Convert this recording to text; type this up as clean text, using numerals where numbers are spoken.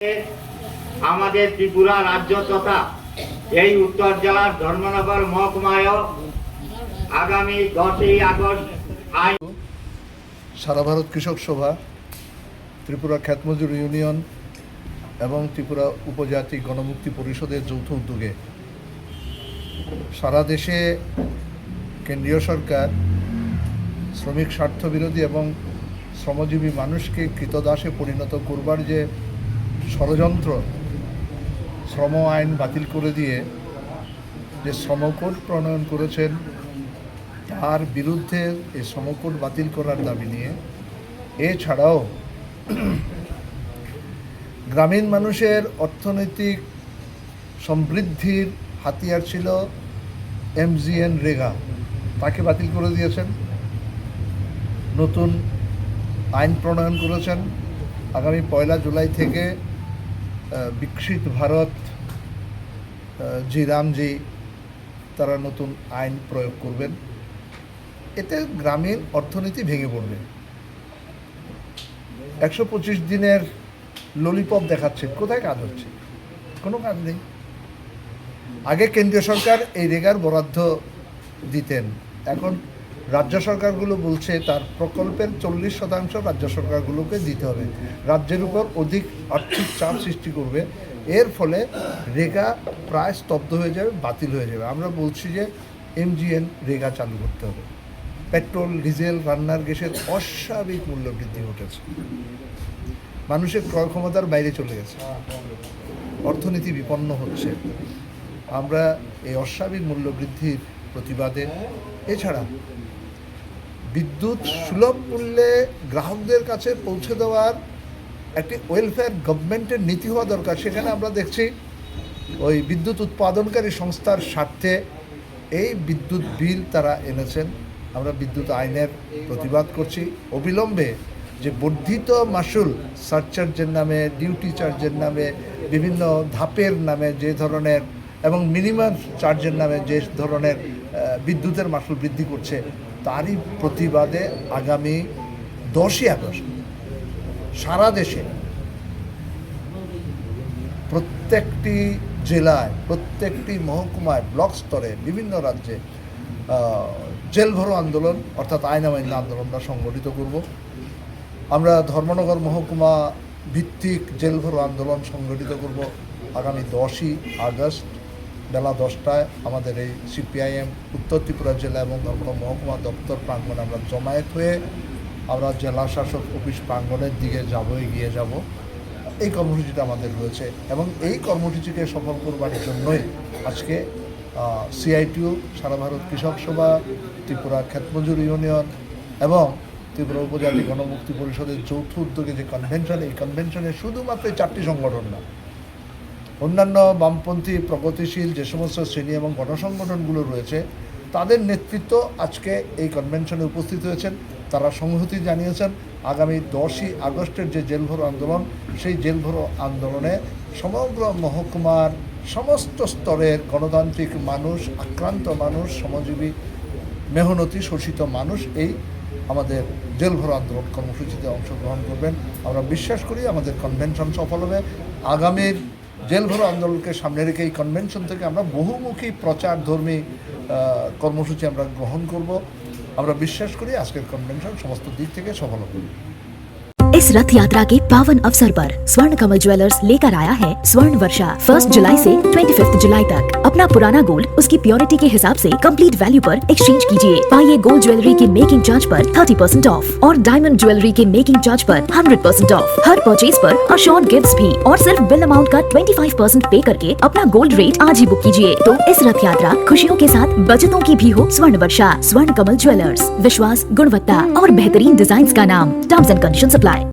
আমাদের ত্রিপুরা রাজ্য তথা এই উত্তর জেলার ধর্মনগর মহকুমায় আগামী 10ই আগস্ট সারা ভারত কৃষক সভা, ত্রিপুরা খ্যাতমজুর ইউনিয়ন এবং ত্রিপুরা উপজাতি গণমুক্তি পরিষদের যৌথ উদ্যোগে সারা দেশে কেন্দ্রীয় সরকার শ্রমিক স্বার্থবিরোধী এবং শ্রমজীবী মানুষকে কৃতদাসে পরিণত করবার যে ষড়যন্ত্র, শ্রম আইন বাতিল করে দিয়ে যে শ্রমকোড প্রণয়ন করেছেন তার বিরুদ্ধে এই শ্রমকোড বাতিল করার দাবি নিয়ে, এছাড়াও গ্রামীণ মানুষের অর্থনৈতিক সমৃদ্ধির হাতিয়ার ছিল MGNREGA, তাকে বাতিল করে দিয়েছেন, নতুন আইন প্রণয়ন করেছেন। আগামী 1 জুলাই থেকে বিকশিত ভারত জি রামজি তারা নতুন আইন প্রয়োগ করবেন। এতে গ্রামীণ অর্থনীতি ভেঙে পড়বে। 125 দিনের ললিপপ দেখাচ্ছে, কোথায় কাজ হচ্ছে? কোনো কাজ নেই। আগে কেন্দ্রীয় সরকার এই রেগার বরাদ্দ দিতেন, এখন রাজ্য সরকারগুলো বলছে তার প্রকল্পের 40% রাজ্য সরকারগুলোকে দিতে হবে। রাজ্যের উপর অধিক আর্থিক চাপ সৃষ্টি করবে, এর ফলে রেগা প্রায় স্তব্ধ হয়ে যাবে, বাতিল হয়ে যাবে। আমরা বলছি যে MGNREGA চালু করতে হবে। পেট্রোল, ডিজেল, রান্নার গ্যাসের অস্বাভাবিক মূল্য বৃদ্ধি ঘটেছে, মানুষের ক্রয় ক্ষমতার বাইরে চলে গেছে, অর্থনীতি বিপন্ন হচ্ছে। আমরা এই অস্বাভাবিক মূল্য বৃদ্ধির প্রতিবাদে, এছাড়া বিদ্যুৎ সুলভ মূল্যে গ্রাহকদের কাছে পৌঁছে দেওয়ার একটি ওয়েলফেয়ার গভর্নমেন্টের নীতি হওয়া দরকার। সেখানে আমরা দেখছি ওই বিদ্যুৎ উৎপাদনকারী সংস্থার স্বার্থে এই বিদ্যুৎ বিল তারা এনেছেন। আমরা বিদ্যুৎ আইনের প্রতিবাদ করছি। অবিলম্বে যে বর্ধিত মাসুল, সারচার্জের নামে, ডিউটি চার্জের নামে, বিভিন্ন ধাপের নামে যে ধরনের এবং মিনিমাম চার্জের নামে যে ধরনের বিদ্যুতের মাসুল বৃদ্ধি করছে, তারই প্রতিবাদে আগামী 10ই আগস্ট সারা দেশে প্রত্যেকটি জেলায়, প্রত্যেকটি মহকুমায়, ব্লক স্তরে, বিভিন্ন রাজ্যে জেল ভরো আন্দোলন অর্থাৎ আইন অমান্য আন্দোলন আমরা সংগঠিত করব। আমরা ধর্মনগর মহকুমা ভিত্তিক জেল ভরো আন্দোলন সংগঠিত করব আগামী 10ই আগস্ট বেলা 10টায় আমাদের এই CPIM উত্তর ত্রিপুরা জেলা এবং ধর্মনগর মহকুমা দপ্তর প্রাঙ্গণে আমরা জমায়েত হয়ে আমরা জেলা শাসক অফিস প্রাঙ্গণের দিকে এগিয়ে যাব। এই কর্মসূচিটা আমাদের রয়েছে এবং এই কর্মসূচিকে সফল করবার জন্যই আজকে CITU, সারা ভারত কৃষক সভা, ত্রিপুরা খ্যাতমজুর ইউনিয়ন এবং ত্রিপুরা উপজাতি গণমুক্তি পরিষদের যৌথ উদ্যোগে যে কনভেনশন, এই কনভেনশনে শুধুমাত্র 4টি সংগঠন না, অন্যান্য বামপন্থী প্রগতিশীল যে সমস্ত শ্রেণী এবং গণসংগঠনগুলো রয়েছে তাদের নেতৃত্ব আজকে এই কনভেনশনে উপস্থিত হয়েছেন। তারা সংহতি জানিয়েছেন আগামী 10ই আগস্টের যে জেল ভরো আন্দোলন, সেই জেল ভরো আন্দোলনে সমগ্র মহকুমার সমস্ত স্তরের গণতান্ত্রিক মানুষ, আক্রান্ত মানুষ, শ্রমজীবী, মেহনতি, শোষিত মানুষ এই আমাদের জেল ভরো আন্দোলন কর্মসূচিতে অংশগ্রহণ করবেন। আমরা বিশ্বাস করি আমাদের কনভেনশন সফল হবে। আগামীর জেল ভরো আন্দোলনকে সামনে রেখে এই কনভেনশন থেকে আমরা বহুমুখী প্রচারধর্মী কর্মসূচি আমরা গ্রহণ করব। আমরা বিশ্বাস করি আজকের কনভেনশন সমস্ত দিক থেকে সফল হবে। इस रथ यात्रा के पावन अवसर पर स्वर्ण कमल ज्वेलर्स लेकर आया है स्वर्ण वर्षा। 1 जुलाई से 25 जुलाई तक अपना पुराना गोल्ड उसकी प्योरिटी के हिसाब से कंप्लीट वैल्यू पर एक्सचेंज कीजिए। पाइए गोल्ड ज्वेलरी के मेकिंग चार्ज पर 30% ऑफ और डायमंड ज्वेलरी के मेकिंग चार्ज पर 100% ऑफ। हर परचेज पर अशोर्ड गिफ्ट्स भी और सिर्फ बिल अमाउंट का 25% पे करके अपना गोल्ड रेट आज ही बुक कीजिए। तो इस रथ यात्रा खुशियों के साथ बचतों की भी हो। स्वर्ण वर्षा, स्वर्ण कमल ज्वेलर्स, विश्वास, गुणवत्ता और बेहतरीन डिजाइन का नाम। Terms and conditions apply.